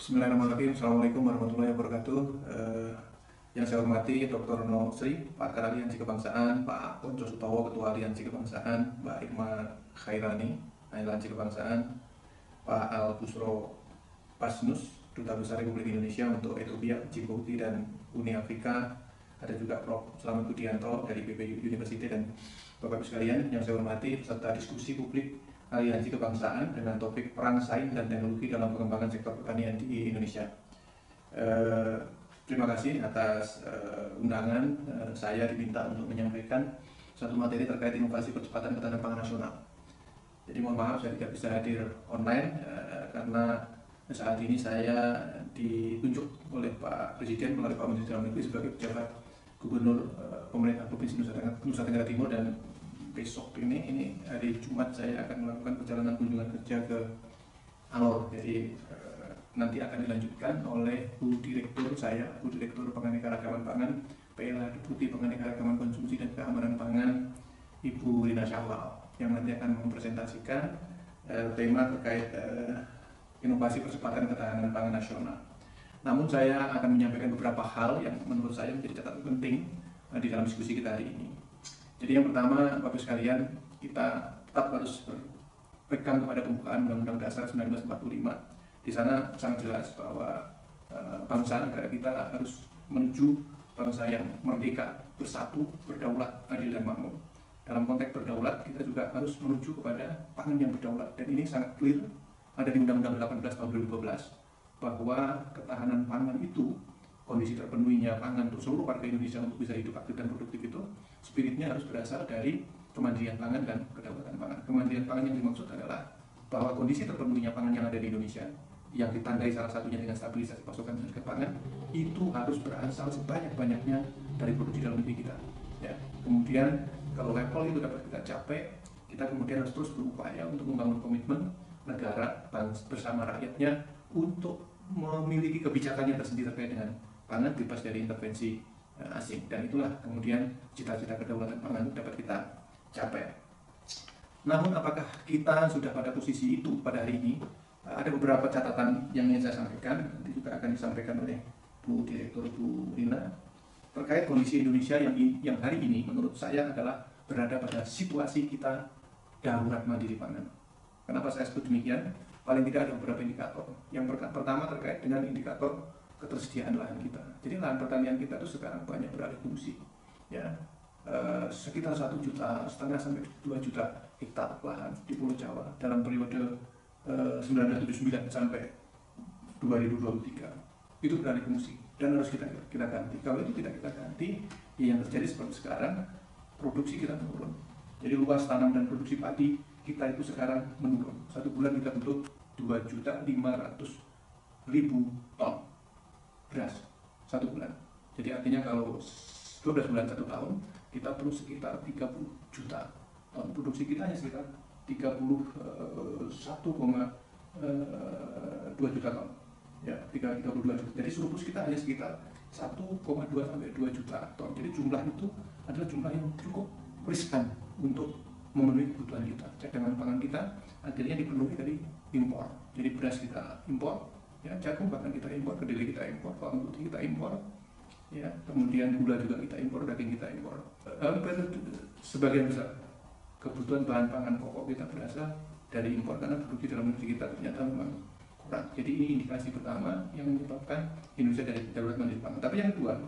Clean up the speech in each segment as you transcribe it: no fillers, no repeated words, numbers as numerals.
Bismillahirrahmanirrahim. Assalamualaikum warahmatullahi wabarakatuh. Yang saya hormati Dr. No Sri, Pakar Aliansi Kebangsaan, Pak Ponco Sutowo, Ketua Aliansi Kebangsaan, Mbak Irma Khairani, Aliansi Kebangsaan, Pak Al Busro Basnus, Duta Besar Republik Indonesia untuk Ethiopia, Djibouti, dan Uni Afrika. Ada juga Prof. Slamet Budianto dari BPU University dan Bapak-Ibu sekalian yang saya hormati, peserta diskusi publik Aliansi Kebangsaan dengan topik perang sains dan teknologi dalam pengembangan sektor pertanian di Indonesia. Terima kasih atas undangan. Saya diminta untuk menyampaikan satu materi terkait inovasi percepatan ketahanan pangan nasional. Jadi mohon maaf saya tidak bisa hadir online karena saat ini saya ditunjuk oleh Pak Presiden melalui Pak Menteri Dalam Negeri sebagai pejabat Gubernur Pemerintah Provinsi Nusa Tenggara Timur, dan besok ini hari Jumat saya akan melakukan perjalanan kunjungan kerja ke Alor. Jadi nanti akan dilanjutkan oleh Bu Direktur saya, Bu Direktur Penganekaragaman Pangan, PLA Deputi Penganekaragaman Konsumsi dan Keamanan Pangan, Ibu Rina Syawal, yang nanti akan mempresentasikan tema terkait inovasi percepatan ketahanan pangan nasional. Namun saya akan menyampaikan beberapa hal yang menurut saya menjadi catatan penting di dalam diskusi kita hari ini. Jadi yang pertama, Bapak sekalian, kita tetap harus berpegang kepada pembukaan Undang-Undang Dasar 1945. Di sana sangat jelas bahwa bangsa negara kita harus menuju bangsa yang merdeka, bersatu, berdaulat, adil dan makmur. Dalam konteks berdaulat, kita juga harus menuju kepada pangan yang berdaulat. Dan ini sangat clear, ada di Undang-Undang 18 tahun 2012, bahwa ketahanan pangan itu, kondisi terpenuhinya pangan untuk seluruh warga Indonesia untuk bisa hidup aktif dan produktif itu, spiritnya harus berasal dari kemandirian pangan dan kedaulatan pangan. Kemandirian pangan yang dimaksud adalah bahwa kondisi terpenuhinya pangan yang ada di Indonesia, yang ditandai salah satunya dengan stabilisasi pasokan dan harga pangan, itu harus berasal sebanyak-banyaknya dari produksi dalam negeri kita. Ya. Kemudian kalau level itu dapat kita capai, kita kemudian harus terus berupaya untuk membangun komitmen negara bersama rakyatnya untuk memiliki kebijakannya tersendiri terkait dengan pangan bebas dari intervensi asing, dan itulah kemudian cita-cita kedaulatan pangan dapat kita capai. Namun apakah kita sudah pada posisi itu pada hari ini? Ada beberapa catatan yang ingin saya sampaikan, nanti juga akan disampaikan oleh Bu Direktur, Bu Rina, terkait kondisi Indonesia yang hari ini menurut saya adalah berada pada situasi kita darurat mandiri pangan. Kenapa saya sebut demikian? Paling tidak ada beberapa indikator. Yang pertama terkait dengan indikator ketersediaan lahan kita. Jadi lahan pertanian kita itu sekarang banyak beralih fungsi, ya, sekitar 1,5 juta sampai 2 juta hektar lahan di Pulau Jawa dalam periode 1979 sampai 2023 itu beralih fungsi dan harus kita ganti. Kalau itu tidak kita ganti, yang terjadi seperti sekarang, produksi kita menurun. Jadi luas tanam dan produksi padi kita itu sekarang menurun. Satu bulan kita butuh 2.500.000 ton beras satu bulan. Jadi artinya kalau 12 bulan satu tahun, kita perlu sekitar 30 juta ton. Produksi kita hanya sekitar 31,2 juta ton. Ya, 32 juta. Jadi surplus kita hanya sekitar 1,2 sampai 2 juta ton. Jadi jumlah itu adalah jumlah yang cukup riskan untuk memenuhi kebutuhan kita. Cadangan pangan kita akhirnya dipenuhi dari impor. Jadi beras kita impor, ya, jagung bahkan kita impor, kedelai kita impor, bawang putih kita impor, ya, kemudian gula juga kita impor, daging kita impor. Sebagian besar kebutuhan bahan pangan pokok kita berasal dari impor karena produksi dalam negeri kita ternyata memang kurang. Jadi ini indikasi pertama yang menyebabkan Indonesia dari darurat mandiri pangan. Tapi yang kedua,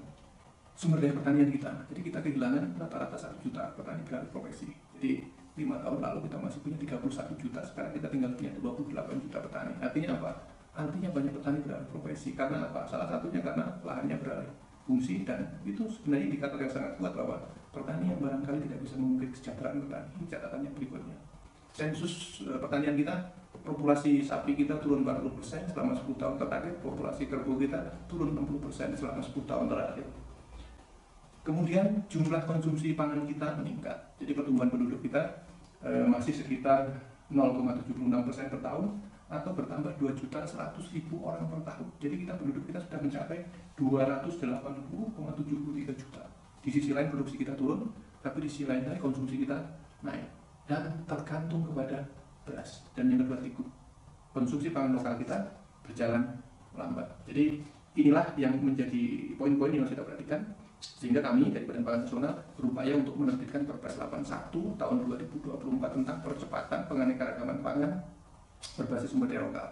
sumber daya pertanian kita. Jadi kita kehilangan rata-rata 1 juta petani beralih profesi. Jadi 5 tahun lalu kita masih punya 31 juta, sekarang kita tinggal punya 28 juta petani. Artinya apa? Artinya banyak petani beralih profesi. Karena apa? Salah satunya karena lahannya beralih fungsi, dan itu sebenarnya indikator yang sangat kuat bahwa pertanian barangkali tidak bisa mengukir kesejahteraan petani. Ini catatannya berikutnya. Sensus pertanian kita, populasi sapi kita turun 40% selama 10 tahun terakhir, populasi kerbau kita turun 60% selama 10 tahun terakhir. Kemudian jumlah konsumsi pangan kita meningkat. Jadi pertumbuhan penduduk kita masih sekitar 0,76% per tahun atau bertambah 2.100.000 orang per tahun. Jadi penduduk kita sudah mencapai 280,73 juta. Di sisi lain produksi kita turun, tapi di sisi lain konsumsi kita naik. Dan tergantung kepada beras. Dan yang kedua, konsumsi pangan lokal kita berjalan melambat. Jadi inilah yang menjadi poin-poin yang harus kita perhatikan, sehingga kami dari Badan Pangan Nasional berupaya untuk menerbitkan Perpres 81 tahun 2024 tentang percepatan penganekaragaman pangan berbasis sumber daya lokal.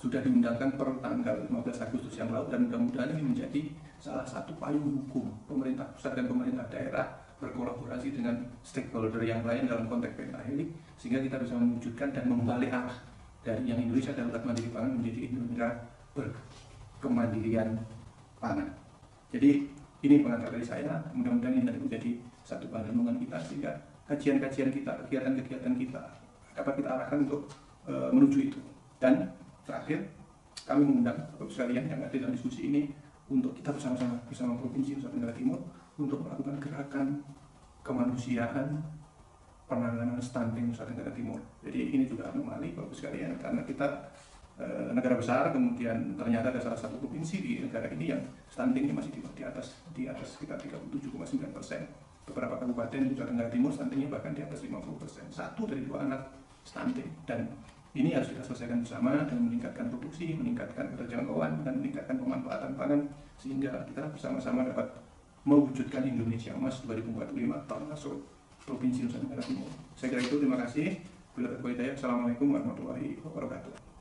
Sudah diundangkan per tanggal 15 Agustus yang lalu, dan mudah-mudahan ini menjadi salah satu payung hukum pemerintah pusat dan pemerintah daerah berkolaborasi dengan stakeholder yang lain dalam konteks pentahelik, sehingga kita bisa mewujudkan dan membalik arah dari yang Indonesia Darurat Mandiri Pangan menjadi Indonesia berkemandirian pangan. Jadi ini pengantar dari saya, mudah-mudahan ini menjadi satu bahan renungan kita, sehingga kajian-kajian kita, kegiatan-kegiatan kita dapat kita arahkan untuk menuju itu. Dan terakhir, kami mengundang Bapak sekalian yang ada dalam diskusi ini untuk kita bersama Provinsi Nusa Tenggara Timur untuk melakukan gerakan kemanusiaan penanganan stunting Nusa Tenggara Timur. Jadi ini juga anomali Bapak sekalian, karena kita negara besar, kemudian ternyata ada salah satu provinsi di negara ini yang stuntingnya masih di atas sekitar 37,9%. Beberapa kabupaten di Nusa Tenggara Timur stuntingnya bahkan di atas 50%. 1 dari 2 anak stunting, dan ini harus kita selesaikan bersama dengan meningkatkan produksi, meningkatkan keterjangkauan, dan meningkatkan pemanfaatan pangan, sehingga kita bersama-sama dapat mewujudkan Indonesia Emas 2045 termasuk Provinsi Nusa Tenggara Timur. Saya kira itu, terima kasih. Bila terbaik, Assalamualaikum warahmatullahi wabarakatuh.